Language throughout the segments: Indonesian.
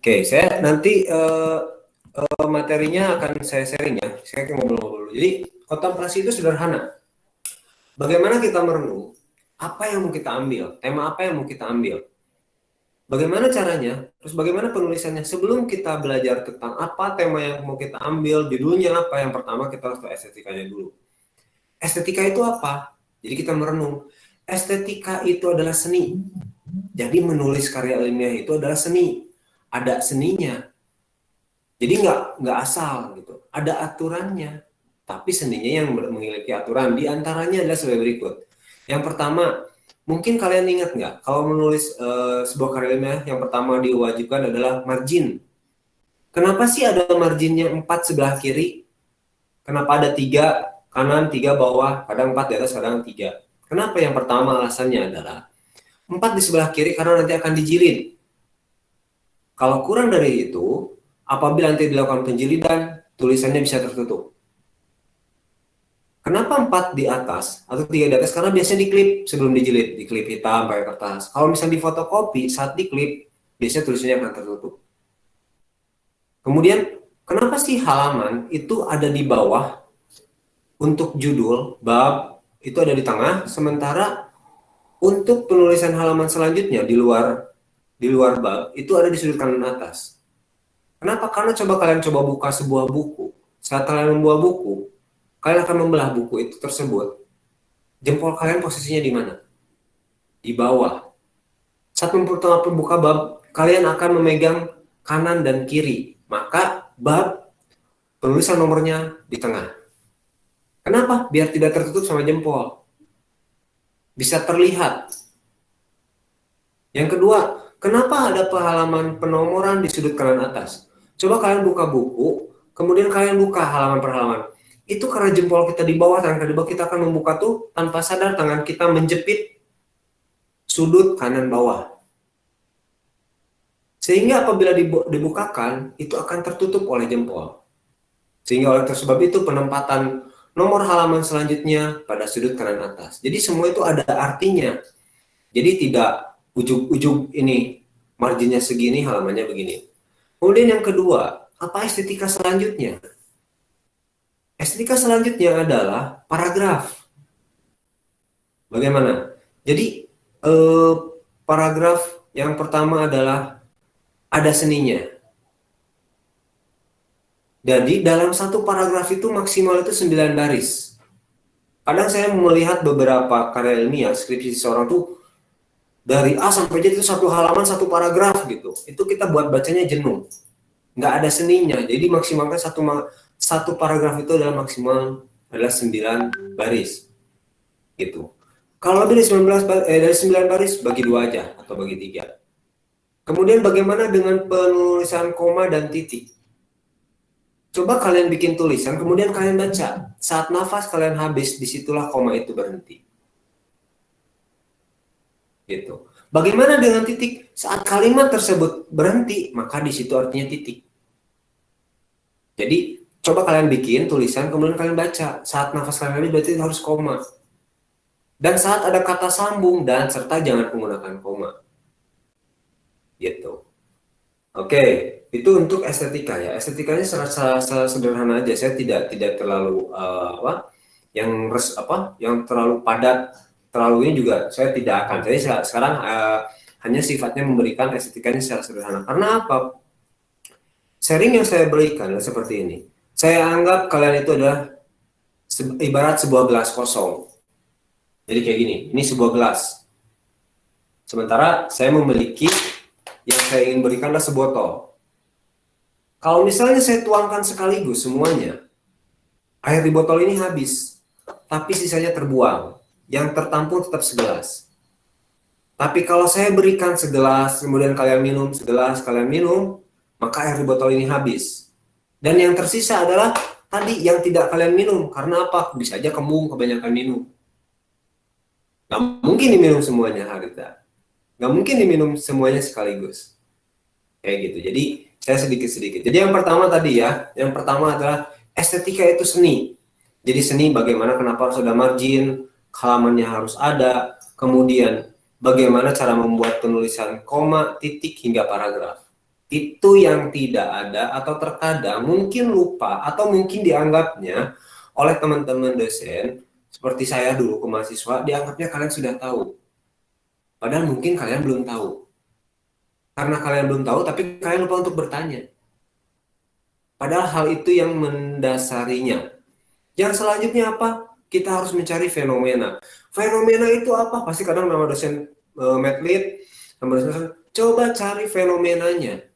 Oke, saya nanti materinya akan saya sharing ya. Saya akan ngobrol-ngobrol. Jadi kontemplasi itu sederhana. Bagaimana kita merenung? Apa yang mau kita ambil? Tema apa yang mau kita ambil? Bagaimana caranya? Terus bagaimana penulisannya? Sebelum kita belajar tentang apa tema yang mau kita ambil, judulnya apa, yang pertama kita harus tahu estetikanya dulu. Estetika itu apa? Jadi kita merenung. Estetika itu adalah seni. Jadi menulis karya ilmiah itu adalah seni. Ada seninya. Jadi nggak asal gitu. Ada aturannya. Tapi seninya yang memiliki aturan. Di antaranya adalah sebagai berikut. Yang pertama, mungkin kalian ingat nggak, kalau menulis sebuah karya ilmiah, yang pertama diwajibkan adalah margin. Kenapa sih ada marginnya 4 sebelah kiri? Kenapa ada 3 kanan, 3 bawah, kadang 4 di atas, kadang 3? Kenapa? Yang pertama alasannya adalah 4 di sebelah kiri karena nanti akan dijilid. Kalau kurang dari itu, apabila nanti dilakukan penjilidan, tulisannya bisa tertutup. Kenapa 4 di atas atau 3 di atas? Karena biasanya diklip sebelum dijilid, diklip hitam pakai kertas. Kalau misalnya difotokopi, saat diklip, biasanya tulisannya akan tertutup. Kemudian, kenapa sih halaman itu ada di bawah untuk judul, bab, itu ada di tengah, sementara untuk penulisan halaman selanjutnya di luar bab, itu ada di sudut kanan atas. Kenapa? Karena kalian coba buka sebuah buku. Saat kalian membuat buku, kalian akan membelah buku itu tersebut. Jempol kalian posisinya di mana? Di bawah. Saat membuka bab, kalian akan memegang kanan dan kiri. Maka bab penulisan nomornya di tengah. Kenapa? Biar tidak tertutup sama jempol. Bisa terlihat. Yang kedua, kenapa ada halaman penomoran di sudut kanan atas? Coba kalian buka buku, kemudian kalian buka halaman per halaman. Itu karena jempol kita di bawah, tangan di bawah, kita akan membuka tuh tanpa sadar tangan kita menjepit sudut kanan bawah. Sehingga apabila dibukakan, itu akan tertutup oleh jempol. Sehingga oleh sebab itu penempatan nomor halaman selanjutnya pada sudut kanan atas. Jadi semua itu ada artinya. Jadi tidak ujung-ujung ini marginnya segini, halamannya begini. Kemudian yang kedua, apa estetika selanjutnya? Estetika selanjutnya adalah paragraf. Bagaimana? Jadi paragraf yang pertama adalah ada seninya. Jadi dalam satu paragraf itu maksimal itu 9 baris. Kadang saya melihat beberapa karya ilmiah, skripsi seorang tuh dari A sampai Z itu satu halaman, satu paragraf gitu. Itu kita buat bacanya jenuh. Nggak ada seninya. Jadi maksimalkan satu paragraf itu adalah maksimal adalah 9 baris. Gitu. Kalau lebih dari 9 baris, bagi 2 aja atau bagi 3. Kemudian bagaimana dengan penulisan koma dan titik? Coba kalian bikin tulisan, kemudian kalian baca. Saat nafas kalian habis, disitulah koma itu berhenti. Gitu. Bagaimana dengan titik? Saat kalimat tersebut berhenti, maka di situ artinya titik. Jadi, coba kalian bikin tulisan, kemudian kalian baca. Saat nafas kalian habis, berarti harus koma. Dan saat ada kata sambung dan serta jangan menggunakan koma. Gitu. Oke, itu untuk estetika ya. Estetikanya sederhana aja. Saya tidak terlalu yang terlalu padat, terlalu ini juga saya tidak akan. Jadi sekarang hanya sifatnya memberikan estetikanya secara sederhana. Karena apa? Sharing yang saya berikan seperti ini. Saya anggap kalian itu adalah ibarat sebuah gelas kosong. Jadi kayak gini, ini sebuah gelas. Sementara saya memiliki yang saya ingin berikan adalah sebotol. Kalau misalnya saya tuangkan sekaligus semuanya, air di botol ini habis, tapi sisanya terbuang. Yang tertampung tetap segelas. Tapi kalau saya berikan segelas, kemudian kalian minum, segelas, kalian minum, maka air di botol ini habis. Dan yang tersisa adalah tadi yang tidak kalian minum. Karena apa? Bisa aja kembung kebanyakan minum. Gak mungkin diminum semuanya, Harita. Gak mungkin diminum semuanya sekaligus. Kayak gitu. Jadi saya sedikit-sedikit. Jadi yang pertama tadi ya, yang pertama adalah estetika itu seni. Jadi seni bagaimana, kenapa harus ada margin, halamannya harus ada, kemudian bagaimana cara membuat penulisan koma, titik, hingga paragraf. Itu yang tidak ada atau terkadang mungkin lupa atau mungkin dianggapnya oleh teman-teman dosen seperti saya dulu ke mahasiswa, dianggapnya kalian sudah tahu. Padahal mungkin kalian belum tahu. Karena kalian belum tahu, tapi kalian lupa untuk bertanya. Padahal hal itu yang mendasarinya. Yang selanjutnya apa? Kita harus mencari fenomena. Fenomena itu apa? Pasti kadang nama dosen medlit, nama dosen, coba cari fenomenanya.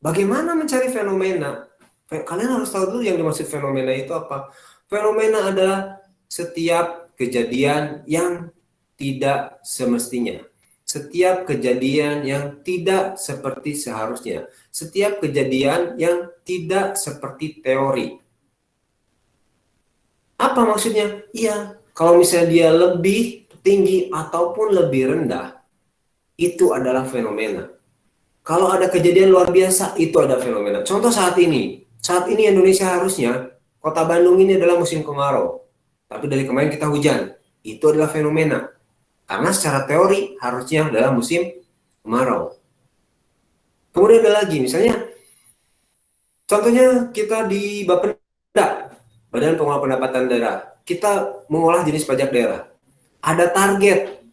Bagaimana mencari fenomena? Kalian harus tahu dulu yang dimaksud fenomena itu apa. Fenomena adalah setiap kejadian yang tidak semestinya. Setiap kejadian yang tidak seperti seharusnya. Setiap kejadian yang tidak seperti teori. Apa maksudnya? Iya, kalau misalnya dia lebih tinggi ataupun lebih rendah, itu adalah fenomena. Kalau ada kejadian luar biasa, itu ada fenomena. Contoh saat ini Indonesia harusnya, kota Bandung ini adalah musim kemarau. Tapi dari kemarin kita hujan. Itu adalah fenomena. Karena secara teori harusnya adalah musim kemarau. Kemudian ada lagi, misalnya, contohnya kita di Bapenda, Badan Pengelola Pendapatan Daerah. Kita mengolah jenis pajak daerah. Ada target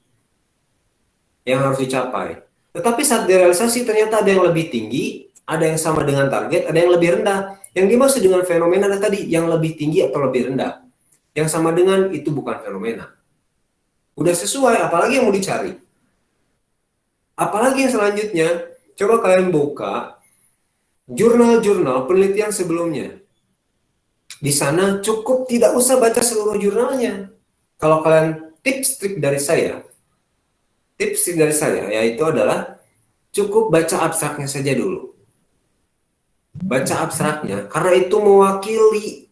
yang harus dicapai. Tetapi saat direalisasi ternyata ada yang lebih tinggi, ada yang sama dengan target, ada yang lebih rendah. Yang dimaksud dengan fenomena tadi yang lebih tinggi atau lebih rendah. Yang sama dengan itu bukan fenomena. Udah sesuai, apalagi yang mau dicari. Apalagi yang selanjutnya, coba kalian buka jurnal-jurnal penelitian sebelumnya. Di sana cukup tidak usah baca seluruh jurnalnya. Kalau kalian tips-trik dari saya yaitu adalah cukup baca abstraknya saja dulu. Baca abstraknya karena itu mewakili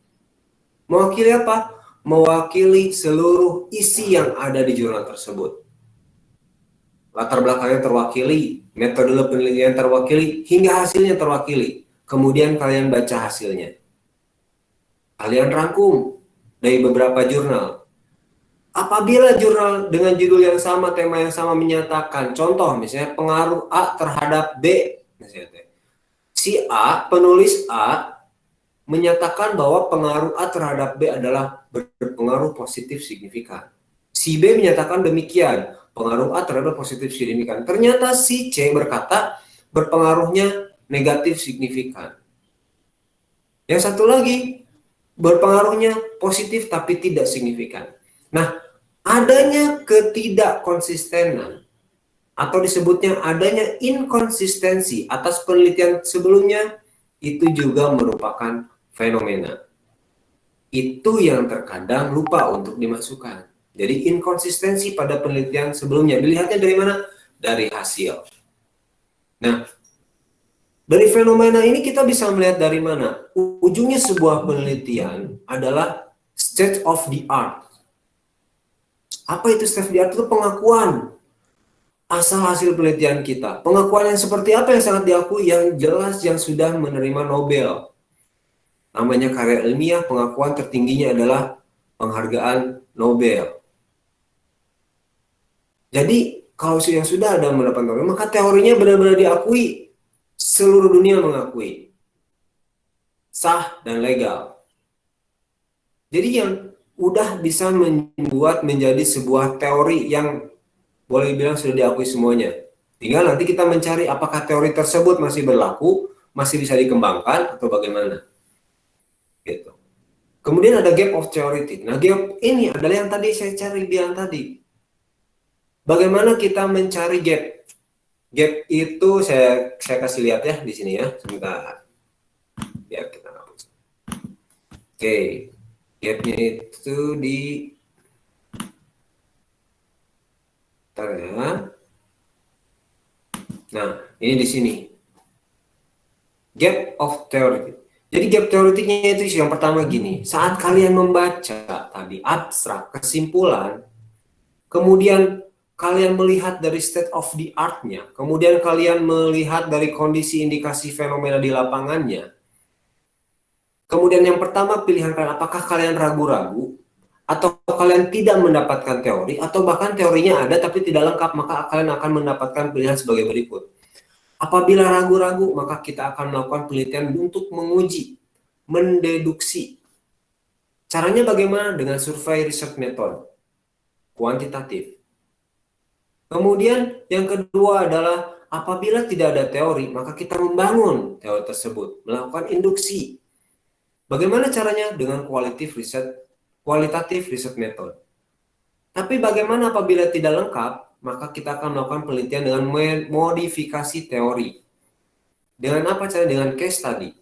apa? Mewakili seluruh isi yang ada di jurnal tersebut. Latar belakangnya terwakili, metode penelitian terwakili, hingga hasilnya terwakili. Kemudian kalian baca hasilnya. Kalian rangkum dari beberapa jurnal. Apabila jurnal dengan judul yang sama, tema yang sama menyatakan, contoh misalnya pengaruh A terhadap B, misalnya, si A, penulis A, menyatakan bahwa pengaruh A terhadap B adalah berpengaruh positif signifikan. Si B menyatakan demikian, pengaruh A terhadap positif signifikan. Ternyata si C berkata berpengaruhnya negatif signifikan. Yang satu lagi, berpengaruhnya positif tapi tidak signifikan. Nah, adanya ketidakkonsistenan atau disebutnya adanya inkonsistensi atas penelitian sebelumnya itu juga merupakan fenomena. Itu yang terkadang lupa untuk dimasukkan. Jadi inkonsistensi pada penelitian sebelumnya dilihatnya dari mana? Dari hasil. Nah, dari fenomena ini kita bisa melihat dari mana? Ujungnya sebuah penelitian adalah state of the art. Apa itu state of the art? Itu pengakuan asal hasil penelitian kita. Pengakuan yang seperti apa yang sangat diakui? Yang jelas yang sudah menerima Nobel. Namanya karya ilmiah, pengakuan tertingginya adalah penghargaan Nobel. Jadi kalau yang sudah ada mendapat Nobel, maka teorinya benar-benar diakui. Seluruh dunia mengakui. Sah dan legal. Jadi yang udah bisa membuat menjadi sebuah teori yang boleh dibilang sudah diakui semuanya. Tinggal nanti kita mencari apakah teori tersebut masih berlaku, masih bisa dikembangkan atau bagaimana. Gitu. Kemudian ada gap of theoretic. Nah, gap ini adalah yang tadi saya bilang tadi. Bagaimana kita mencari gap? Gap itu saya kasih lihat ya di sini ya, sebentar. Biar kita hapus. Oke. Gapnya itu di ya. Nah, ini di sini. Gap of theoretic. Jadi gap teoretiknya itu yang pertama gini, saat kalian membaca tadi abstrak, kesimpulan, kemudian kalian melihat dari state of the art-nya, kemudian kalian melihat dari kondisi indikasi fenomena di lapangannya, kemudian yang pertama pilihan kalian, apakah kalian ragu-ragu, atau kalian tidak mendapatkan teori, atau bahkan teorinya ada tapi tidak lengkap, maka kalian akan mendapatkan pilihan sebagai berikut. Apabila ragu-ragu, maka kita akan melakukan penelitian untuk menguji, mendeduksi. Caranya bagaimana? Dengan survei research method, kuantitatif. Kemudian yang kedua adalah apabila tidak ada teori, maka kita membangun teori tersebut, melakukan induksi. Bagaimana caranya? Dengan kualitatif research method. Tapi bagaimana apabila tidak lengkap, maka kita akan melakukan penelitian dengan modifikasi teori. Dengan apa cara? Dengan case study.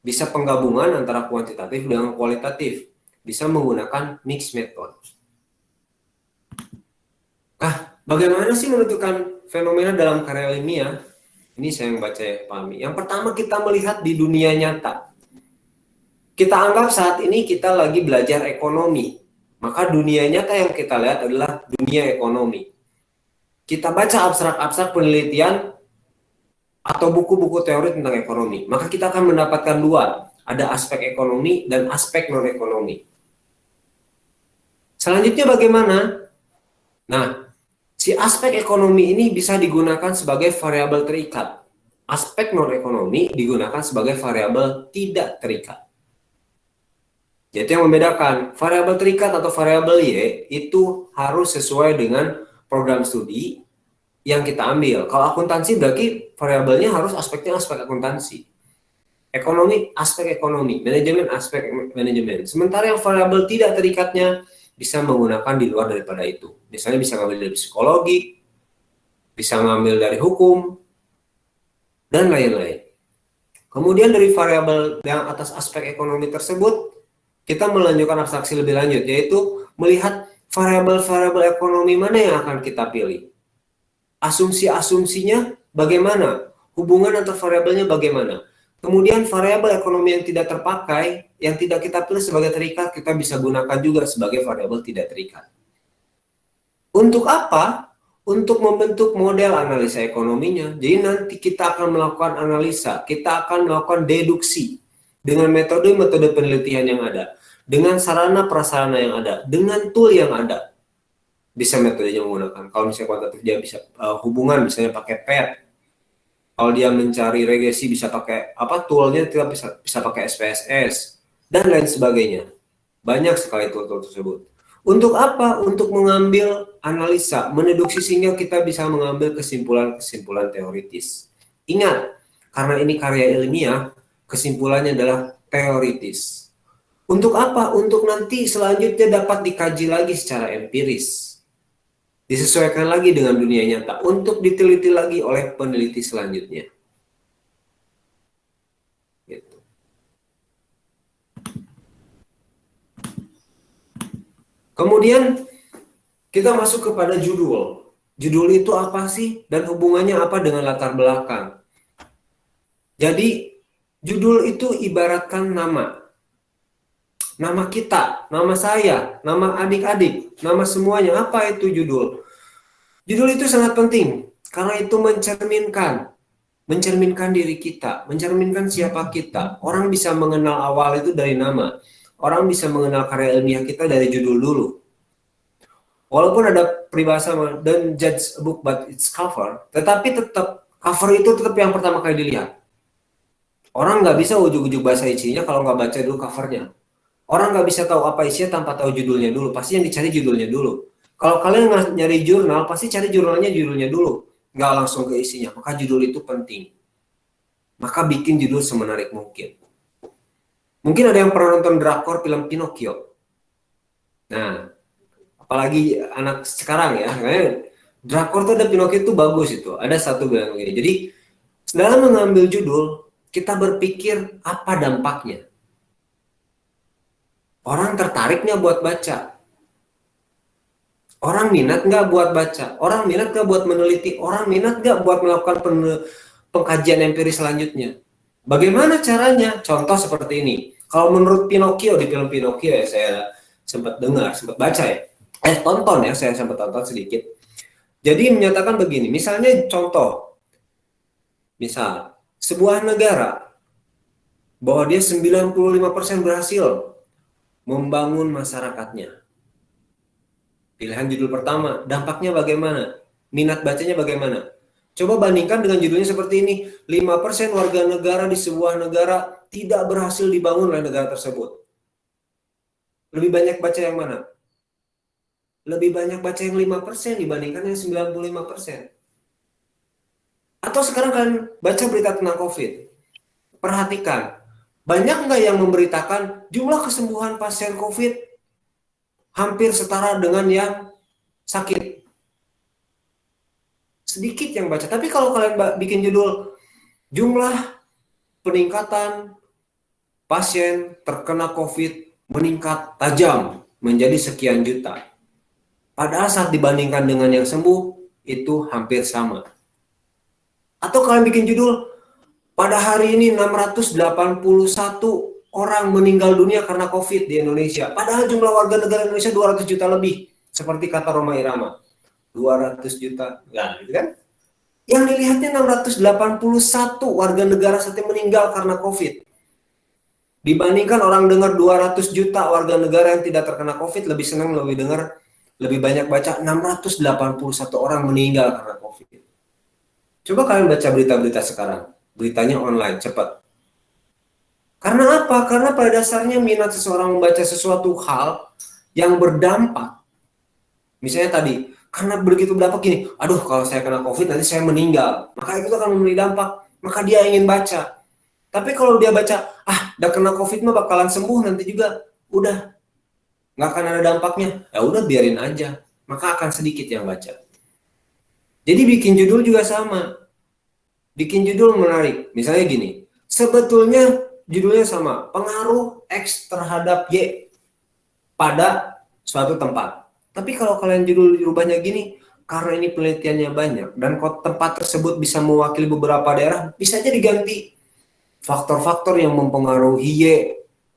Bisa penggabungan antara kuantitatif dengan kualitatif. Bisa menggunakan mixed method. Bagaimana sih menentukan fenomena dalam karya ilmiah? Ini saya yang baca ya, pahami. Yang pertama, kita melihat di dunia nyata. Kita anggap saat ini kita lagi belajar ekonomi. Maka dunia nyata yang kita lihat adalah dunia ekonomi. Kita baca abstrak-abstrak penelitian atau buku-buku teori tentang ekonomi. Maka kita akan mendapatkan dua. Ada aspek ekonomi dan aspek non-ekonomi. Selanjutnya bagaimana? Nah, si aspek ekonomi ini bisa digunakan sebagai variabel terikat. Aspek non-ekonomi digunakan sebagai variabel tidak terikat. Jadi yang membedakan variabel terikat atau variabel Y itu harus sesuai dengan program studi yang kita ambil. Kalau akuntansi berarti variabelnya harus aspeknya aspek akuntansi. Ekonomi, aspek ekonomi. Manajemen, aspek manajemen. Sementara yang variabel tidak terikatnya bisa menggunakan di luar daripada itu. Misalnya bisa ngambil dari psikologi, bisa ngambil dari hukum, dan lain-lain. Kemudian dari variabel yang atas aspek ekonomi tersebut, kita melanjutkan abstraksi lebih lanjut, yaitu melihat variabel-variabel ekonomi mana yang akan kita pilih. Asumsi-asumsinya bagaimana? Hubungan antar variabelnya bagaimana? Kemudian variabel ekonomi yang tidak terpakai, yang tidak kita pilih sebagai terikat, kita bisa gunakan juga sebagai variabel tidak terikat. Untuk apa? Untuk membentuk model analisa ekonominya. Jadi nanti kita akan melakukan analisa, kita akan melakukan deduksi dengan metode-metode penelitian yang ada, dengan sarana prasarana yang ada, dengan tool yang ada. Bisa metodenya menggunakan. Kalau misalnya kuantitatif dia bisa hubungan, misalnya pakai PET. Kalau dia mencari regresi bisa pakai apa toolnya, kita bisa pakai SPSS dan lain sebagainya. Banyak sekali tool-tool tersebut. Untuk apa? Untuk mengambil analisa, mendeduksi sehingga kita bisa mengambil kesimpulan-kesimpulan teoritis. Ingat, karena ini karya ilmiah, kesimpulannya adalah teoritis. Untuk apa? Untuk nanti selanjutnya dapat dikaji lagi secara empiris. Disesuaikan lagi dengan dunia nyata untuk diteliti lagi oleh peneliti selanjutnya. Gitu. Kemudian kita masuk kepada judul. Judul itu apa sih dan hubungannya apa dengan latar belakang? Jadi judul itu ibaratkan nama. Nama kita, nama saya, nama adik-adik, nama semuanya. Apa itu judul? Judul itu sangat penting karena itu mencerminkan diri kita, mencerminkan siapa kita. Orang bisa mengenal awal itu dari nama. Orang bisa mengenal karya ilmiah kita dari judul dulu. Walaupun ada peribahasa don't judge a book but its cover, tetapi tetap cover itu tetap yang pertama kali dilihat. Orang nggak bisa ujuk-ujuk bahasa isinya kalau nggak baca dulu covernya. Orang nggak bisa tahu apa isinya tanpa tahu judulnya dulu. Pasti yang dicari judulnya dulu. Kalau kalian nyari jurnal, pasti cari judulnya dulu. Nggak langsung ke isinya. Maka judul itu penting. Maka bikin judul semenarik mungkin. Mungkin ada yang pernah nonton drakor film Pinocchio. Nah, apalagi anak sekarang ya. Drakor tuh ada Pinocchio itu bagus itu. Ada satu bilang begini. Jadi, dalam mengambil judul, kita berpikir apa dampaknya. Orang tertarik nggak buat baca? Orang minat nggak buat baca? Orang minat nggak buat meneliti? Orang minat nggak buat melakukan pengkajian empiris selanjutnya? Bagaimana caranya? Contoh seperti ini. Kalau menurut Pinocchio, di film Pinocchio ya saya sempat dengar, sempat baca ya. Tonton ya, saya sempat tonton sedikit. Jadi menyatakan begini, misalnya contoh. Misal, sebuah negara bahwa dia 95% berhasil membangun masyarakatnya. Pilihan judul pertama, dampaknya bagaimana? Minat bacanya bagaimana? Coba bandingkan dengan judulnya seperti ini, 5% warga negara di sebuah negara tidak berhasil dibangun oleh negara tersebut. Lebih banyak baca yang mana? Lebih banyak baca yang 5% dibandingkan yang 95%. Atau sekarang kalian baca berita tentang COVID. Perhatikan, banyak nggak yang memberitakan jumlah kesembuhan pasien COVID hampir setara dengan yang sakit? Sedikit yang baca. Tapi kalau kalian bikin judul, jumlah peningkatan pasien terkena COVID meningkat tajam menjadi sekian juta. Padahal saat dibandingkan dengan yang sembuh, itu hampir sama. Atau kalian bikin judul, pada hari ini 681 orang meninggal dunia karena COVID di Indonesia. Padahal jumlah warga negara Indonesia 200 juta lebih. Seperti kata Roma Irama. 200 juta. Nah, gitu kan? Yang dilihatnya 681 warga negara saat ini meninggal karena COVID. Dibandingkan orang dengar 200 juta warga negara yang tidak terkena COVID, lebih senang lebih banyak baca 681 orang meninggal karena COVID. Coba kalian baca berita-berita sekarang. Beritanya online, cepat. Karena apa? Karena pada dasarnya minat seseorang membaca sesuatu hal yang berdampak. Misalnya tadi, karena begitu berdampak gini, aduh kalau saya kena COVID nanti saya meninggal. Maka itu akan memberi dampak. Maka dia ingin baca. Tapi kalau dia baca, udah kena COVID mah bakalan sembuh nanti juga. Udah, nggak akan ada dampaknya. Ya udah biarin aja. Maka akan sedikit yang baca. Jadi bikin judul juga sama. Bikin judul menarik. Misalnya gini, sebetulnya judulnya sama, pengaruh X terhadap Y pada suatu tempat. Tapi kalau kalian judul rubahnya gini, karena ini penelitiannya banyak dan tempat tersebut bisa mewakili beberapa daerah, bisa aja diganti faktor-faktor yang mempengaruhi Y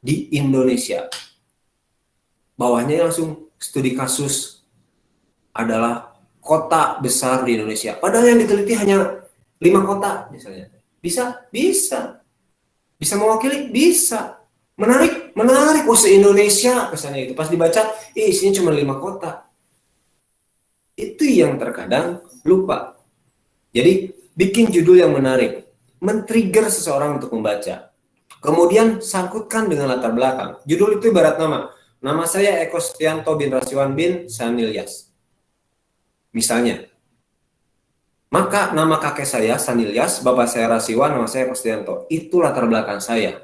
di Indonesia. Bawahnya langsung studi kasus adalah kota besar di Indonesia. Padahal yang diteliti hanya 5 kota misalnya. Bisa. Bisa mewakili? Bisa. Menarik? Oh se-Indonesia kesannya itu. Pas dibaca, isinya cuma 5 kota. Itu yang terkadang lupa. Jadi, bikin judul yang menarik. Men-trigger seseorang untuk membaca. Kemudian, sangkutkan dengan latar belakang. Judul itu ibarat nama. Nama saya Eko Setianto bin Raswan bin Sanilyas. Misalnya. Maka nama kakek saya Sanilyas, bapak saya Rasiwan, nama saya Eko Setianto. Itu latar belakang saya.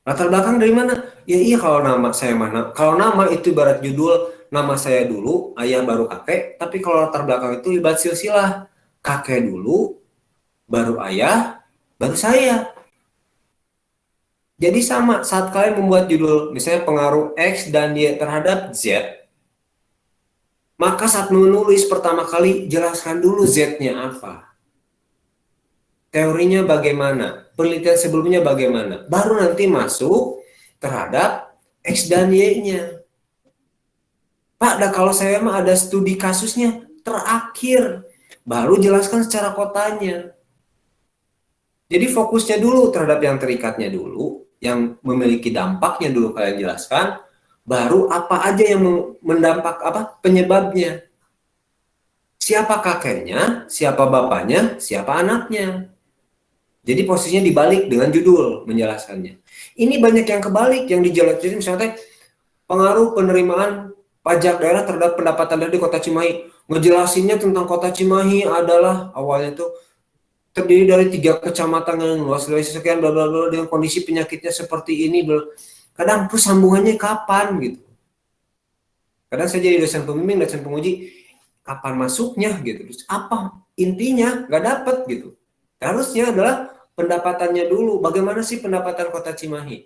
Latar belakang dari mana? Ya iya kalau nama saya mana. Kalau nama itu ibarat judul, nama saya dulu, ayah baru kakek. Tapi kalau latar belakang itu ibarat silsilah. Kakek dulu, baru ayah, baru saya. Jadi sama, saat kalian membuat judul, misalnya pengaruh X dan Y terhadap Z, maka saat menulis pertama kali, jelaskan dulu Z-nya apa. Teorinya bagaimana, penelitian sebelumnya bagaimana, baru nanti masuk terhadap X dan Y-nya. Pak, kalau saya mah ada studi kasusnya terakhir, baru jelaskan secara kotanya. Jadi fokusnya dulu terhadap yang terikatnya dulu, yang memiliki dampaknya dulu kalian jelaskan, baru apa aja yang mendampak penyebabnya. Siapa kakeknya, siapa bapaknya, siapa anaknya. Jadi posisinya dibalik dengan judul menjelaskannya. Ini banyak yang kebalik, yang dijelaskan misalnya pengaruh penerimaan pajak daerah terhadap pendapatan daerah di Kota Cimahi. Ngejelasinnya tentang Kota Cimahi adalah awalnya itu terdiri dari 3 kecamatan yang luas dari sekian bla bla bla dengan kondisi penyakitnya seperti ini. Kadang tuh sambungannya kapan gitu. Kadang saya jadi dosen pembimbing, dosen penguji, kapan masuknya gitu. Terus apa intinya nggak dapat gitu. Harusnya adalah pendapatannya dulu. Bagaimana sih pendapatan Kota Cimahi?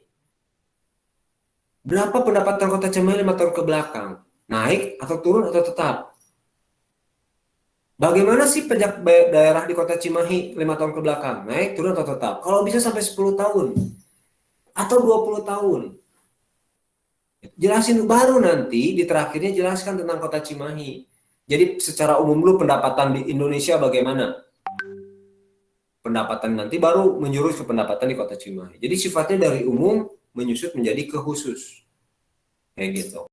Berapa pendapatan Kota Cimahi 5 tahun ke belakang? Naik atau turun atau tetap? Bagaimana sih pajak daerah di Kota Cimahi 5 tahun ke belakang? Naik, turun atau tetap? Kalau bisa sampai 10 tahun atau 20 tahun. Jelasin baru nanti di terakhirnya jelaskan tentang Kota Cimahi. Jadi secara umum dulu pendapatan di Indonesia bagaimana? Pendapatan nanti baru menjurus ke pendapatan di Kota Cimahi. Jadi sifatnya dari umum menyusut menjadi ke khusus. Kayak gitu.